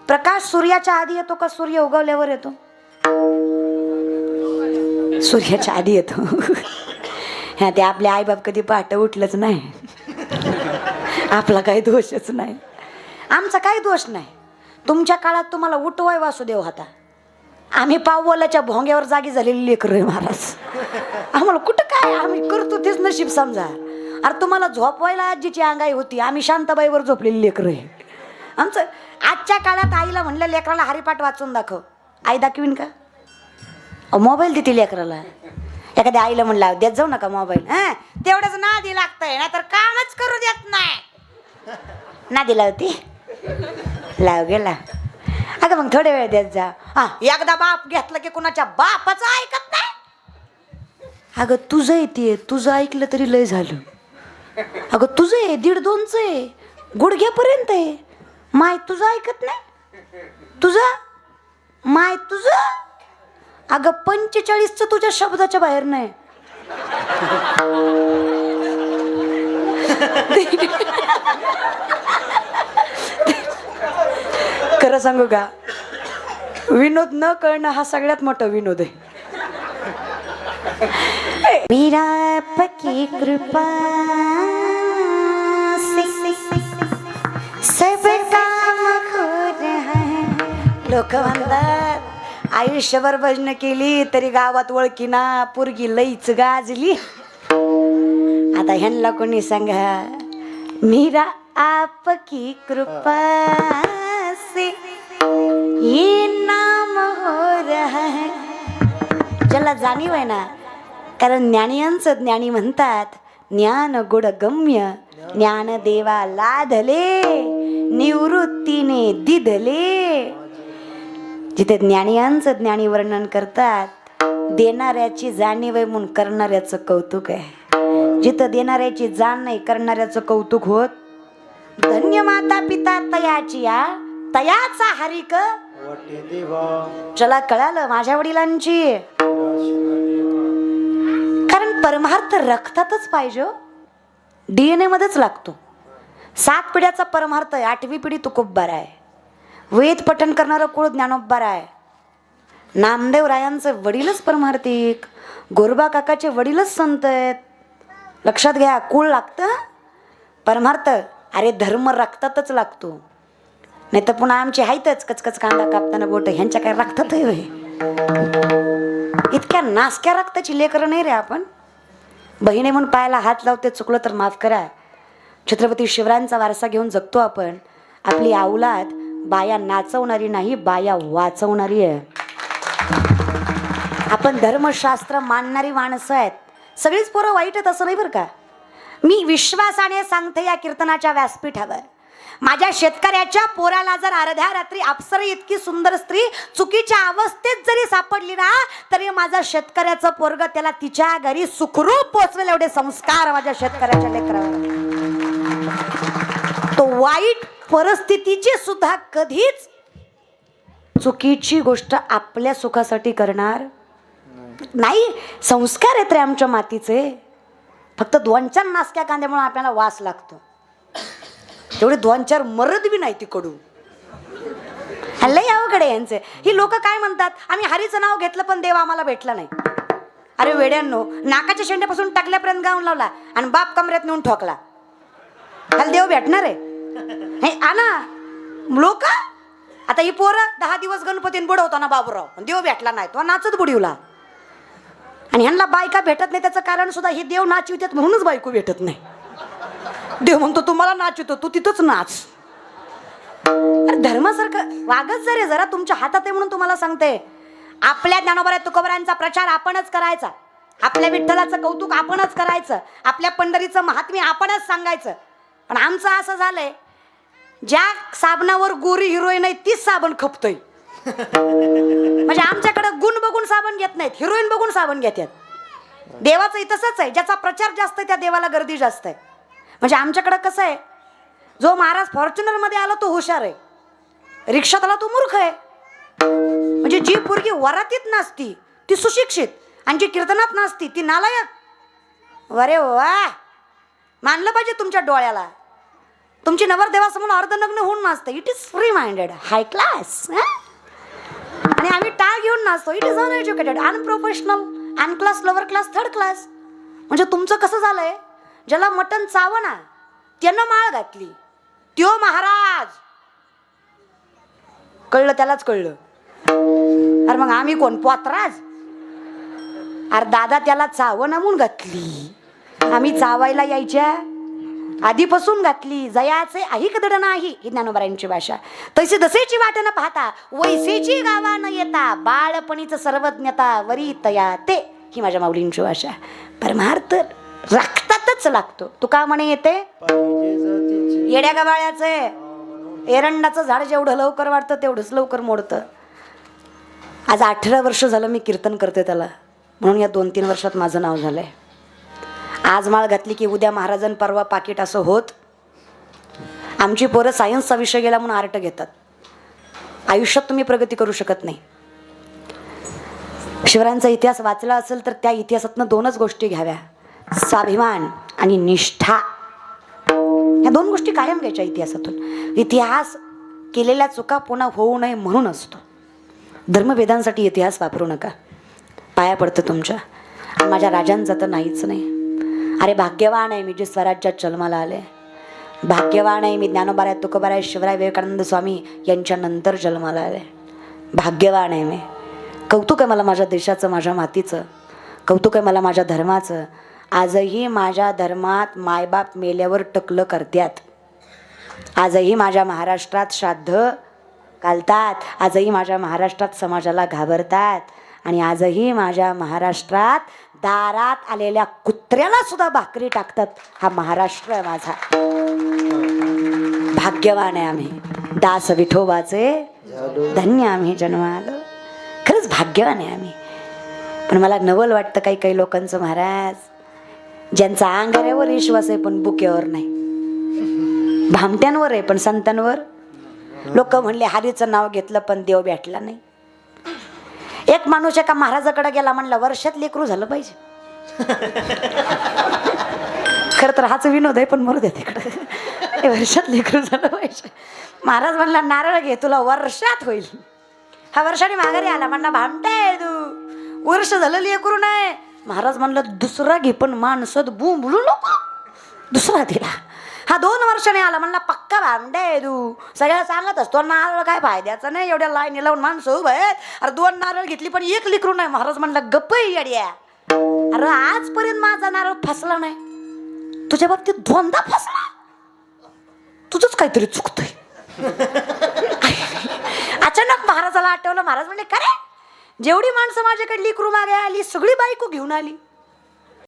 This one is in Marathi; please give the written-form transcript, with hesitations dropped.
प्रकाश सूर्याच्या आधी येतो का सूर्य उगवल्यावर येतो? सूर्याच्या आधी येतो. हा, ते आपले आईबाप कधी पहाटे उठलंच नाही. आपला काही दोषच नाही, आमचा काही दोष नाही. तुमच्या काळात तुम्हाला उठवाय वासुदेव होता. आम्ही पावलाच्या भोंग्यावर जागी झालेली लेकरं आहे महाराज. आम्हाला कुठं काय, आम्ही करतो तेच नशीब समजा. अरे तुम्हाला झोपवायला आजीची अंगाई होती, आम्ही शांताबाईवर झोपलेली लेकरं आहे. आमचं आजच्या काळात आईला म्हणलं लेकराला हरिपाठ वाचून दाखव, आई दाखवीन का? मोबाईल देते लेकराला. एखाद्या आईला म्हणलं देत जाऊ नका मोबाईल, हा तेवढंच नादी लागतंय, नाहीतर कामच करू देत नाही. नादी लावती, लाव गेला. अगं मग थोड्या वेळ देत जा. हा, एकदा बाप घेतलं की कुणाच्या बापाचं ऐकत नाही. अगं तुझं येते, तुझं ऐकलं तरी लय झालं. अगं तुझं आहे 1.5-2चं आहे, गुडघ्यापर्यंत आहे. माय तुझं ऐकत नाही, तुझं माय तुझं. अगं 45चं तुझ्या शब्दाच्या बाहेर नाही. खरं सांगू का, विनोद न कळणं हा सगळ्यात मोठा विनोद आहे. मीरा पकी कृपा सब काम हो रहा है. लोक म्हणतात आयुष्यभर भजन केली तरी गावात ओळखीना, पोरगी लईच गाजली. आता ह्यांना कोणी सांगा, मीरा आपकी कृपा से ये नाम हो रहा है. ज्याला जाणीव आहे ना, कारण ज्ञानियांचं ज्ञानी म्हणतात, ज्ञान गुड गम्य ज्ञान देवा लाधले निवृत्तीने दिधले. जिथे ज्ञानियांचं ज्ञानी वर्णन करतात, देणाऱ्याची जाणीव आहे म्हणून करणाऱ्याचं कौतुक आहे. जिथं देणाऱ्याची जाण नाही, करणाऱ्याचं कौतुक होत. धन्य माता पिता तयाची या तयाचा हरिक. चला कळालं माझ्या वडिलांची. कारण परमार्थ रक्तातच पाहिजे, DNA मध्येच लागतो. 7 पिढ्याचा परमार्थ आहे. 8वी पिढी तुकोबबार आहे. वेद पठण करणारं कुळ ज्ञानोबबार आहे. नामदेव रायांचे वडीलच परमार्थिक, गोरबा काकाचे वडीलच संत आहेत. लक्षात घ्या, कुळ लागतं, परमार्थ. अरे धर्म रक्तातच लागतो. नाही तर पुन्हा आमचे आहेतच कचकच कांदा कापताना बोट, ह्यांच्या काय रक्तात आहे. इतक्या नासक्या रक्ताची लेकरं नाही रे आपण. बहिणी म्हणून पायाला हात लावते, चुकलं तर माफ करा. छत्रपती शिवरायांचा वारसा घेऊन जगतो आपण. आपली औलाद बाया नाचवणारी नाही, बाया वाचवणारी आहे. आपण धर्मशास्त्र मानणारी माणसं आहेत. सगळीच पोरं वाईट आहेत असं नाही बरं का. मी विश्वासाने सांगते या कीर्तनाच्या व्यासपीठावर, माझ्या शेतकऱ्याच्या पोराला जर अर्ध्या रात्री अप्सरी इतकी सुंदर स्त्री चुकीच्या अवस्थेत जरी सापडली ना, तरी माझा शेतकऱ्याचं पोरग त्याला तिच्या घरी सुखरूप पोचवेल एवढे संस्कार माझ्या शेतकऱ्याच्या लेकरावर. तो वाईट परिस्थितीची सुद्धा कधीच चुकीची गोष्ट आपल्या सुखासाठी करणार नाही. संस्कार आहेत रे आमच्या मातीचे. फक्त 2-4 नासक्या कांद्यामुळे आपल्याला वास लागतो. तेवढे 2-4 मरद बी नाही तिकडून. लय अवघड आहे यांचे. ही लोक काय म्हणतात, आम्ही हरीचं नाव घेतलं पण देव आम्हाला भेटला नाही. अरे वेड्यांनो, नाकाच्या शेंड्यापासून टाकल्यापर्यंत गाऊन लावला आणि बाप कमऱ्यात नेऊन ठोकला, त्याला देव भेटणार आहे? हे आना लोक. आता ही पोरं 10 दिवस गणपतीने बुडवताना बाबूराव, देव भेटला नाही, तो नाचत बुडवला. आणि ह्यांना बायका भेटत नाही त्याचं कारण सुद्धा हे देव नाचवितात म्हणूनच बायको भेटत नाही. देव म्हणतो तुम्हाला नाचवितो, तू तिथंच नाच. धर्मासारखं वागत जरे जरा, तुमच्या हातात आहे म्हणून तुम्हाला सांगते. आपल्या ज्ञानोबा तुकोबारांचा प्रचार आपणच करायचा, आपल्या विठ्ठलाचं कौतुक आपणच करायचं, आपल्या पंढरीचं महात्म्य आपणच सांगायचं. पण आमचं असं झालंय, ज्या साबणावर गोरी हिरोईन आहे तीच साबण खपतोय. म्हणजे आमच्याकडे गुण बघून साबण घेत नाहीत, हिरोईन बघून साबण घेतात. देवाचं तसंच आहे, ज्याचा प्रचार जास्त आहे त्या देवाला गर्दी जास्त आहे. म्हणजे आमच्याकडे कसं आहे, जो महाराज फॉर्च्युनर मध्ये आला तो हुशार आहे, रिक्षात आला तो मूर्ख आहे. म्हणजे जी पोरगी वरातीत नाचती ती सुशिक्षित, आणि जी कीर्तनात नाचती ती नालायक. अरे वा, मानलं पाहिजे तुमच्या डोळ्याला. तुमची नवरदेवासमोर अर्धनग्न होऊन नाचते, it is free minded, high class. आणि आम्ही टाळ घेऊन नाचतो, it is uneducated, unprofessional, un class, lower class, third class. म्हणजे तुमचं कसं झालंय, ज्याला मटण चावना त्यानं माळ घातली, त्यो महाराज. कळलं त्यालाच कळलं. अरे मग आम्ही कोण, पोतराज? अरे दादा त्याला चावना म्हणून घातली, आम्ही चावायला यायच्या आधीपासून घातली. जयाचे ऐक दड नाही, ही ज्ञानोबारायांची भाषा. तशी दसेची वाट न पाहता, वैसेची गावा न येता, बाळपणीच सर्वज्ञता वरी तया ते, ही माझ्या माऊलींची भाषा. परमार्थ रक्तातच लागतो. तुका म्हणे येते येड्या गबाळ्याचे, एरंडाचं झाड जेवढं लवकर वाढतं तेवढंच लवकर मोडतं. आज 18 वर्ष झालं मी कीर्तन करते त्याला, म्हणून या 2-3 वर्षात माझं नाव झालंय. आज माळ घातली की उद्या महाराजां, परवा पाकिट, असं होत. आमची पोरं सायन्सचा विषय गेला म्हणून आर्ट घेतात. आयुष्यात तुम्ही प्रगती करू शकत नाही. शिवरायांचा इतिहास वाचला असेल तर त्या इतिहासातनं 2च गोष्टी घ्याव्या, स्वाभिमान आणि निष्ठा. या 2 गोष्टी कायम घ्यायच्या इतिहासातून. इतिहास केलेल्या चुका पुन्हा होऊ नये म्हणून असतो. धर्मभेदांसाठी इतिहास वापरू नका. पाया पडतं तुमच्या. आणि माझ्या राजांचं तर नाहीच नाही. अरे भाग्यवान आहे मी जे स्वराज्यात जन्माला आले. भाग्यवान आहे मी ज्ञानोबाराय, तुकोबाराय, शिवराय, विवेकानंद स्वामी यांच्या नंतर जन्माला आले. भाग्यवान आहे मी. कौतुक आहे मला माझ्या देशाचं, माझ्या मातीचं. कौतुक आहे मला माझ्या धर्माचं. आजही माझ्या धर्मात मायबाप मेल्यावर टकलं करतात. आजही माझ्या महाराष्ट्रात श्राद्ध घालतात. आजही माझ्या महाराष्ट्रात समाजाला घाबरतात. आणि आजही माझ्या महाराष्ट्रात दारात आलेल्या कुत्र्याला सुद्धा भाकरी टाकतात. हा महाराष्ट्र आहे माझा. भाग्यवान आहे आम्ही. दास विठोबाचे धन्य आम्ही जन्मालो. खरंच भाग्यवान आहे आम्ही. पण मला नवल वाटतं काही काही लोकांचं, महाराज ज्यांचा अंगाऱ्यावर विश्वास आहे पण बुक्यावर नाही, भामट्यांवर आहे पण संतांवर. लोक म्हणले हरीचं नाव घेतलं पण देव भेटला नाही. एक माणूस एका महाराजाकडे गेला, म्हणला वर्षात लेकरू झालं पाहिजे. खरं तर हाच विनोद आहे पण मरू द्या तिकडे. वर्षात लेकरू झालं पाहिजे. महाराज म्हणला नारळ घे, तुला वर्षात होईल. हा वर्षाने माघारी आला, म्हणला भामटे तू, वर्ष झालं लेकरू नाही. महाराज म्हणलं दुसरा घे पण माणसात बोंबलू नको. दुसरा दिला. हा 2 वर्षाने आला, म्हणला पक्का भामटे तू. सगळ्याला सांगत असतो नारळ काय फायद्याचं नाही, एवढ्या लाईनी लावून माणसं उभं आहेत. अरे 2 नारळ घेतली पण 1 लेकरू नाही. महाराज म्हणला गप्प येड्या, अरे आजपर्यंत माझा नारळ फसला नाही, तुझ्या बाबतीत 2दा फसला. तुझंच काहीतरी चुकतंय. अचानक महाराजाला आठवलं. महाराज म्हणले खरे, जेवढी माणसं माझ्याकडे लेकरू मागे आली सगळी बायको घेऊन आली.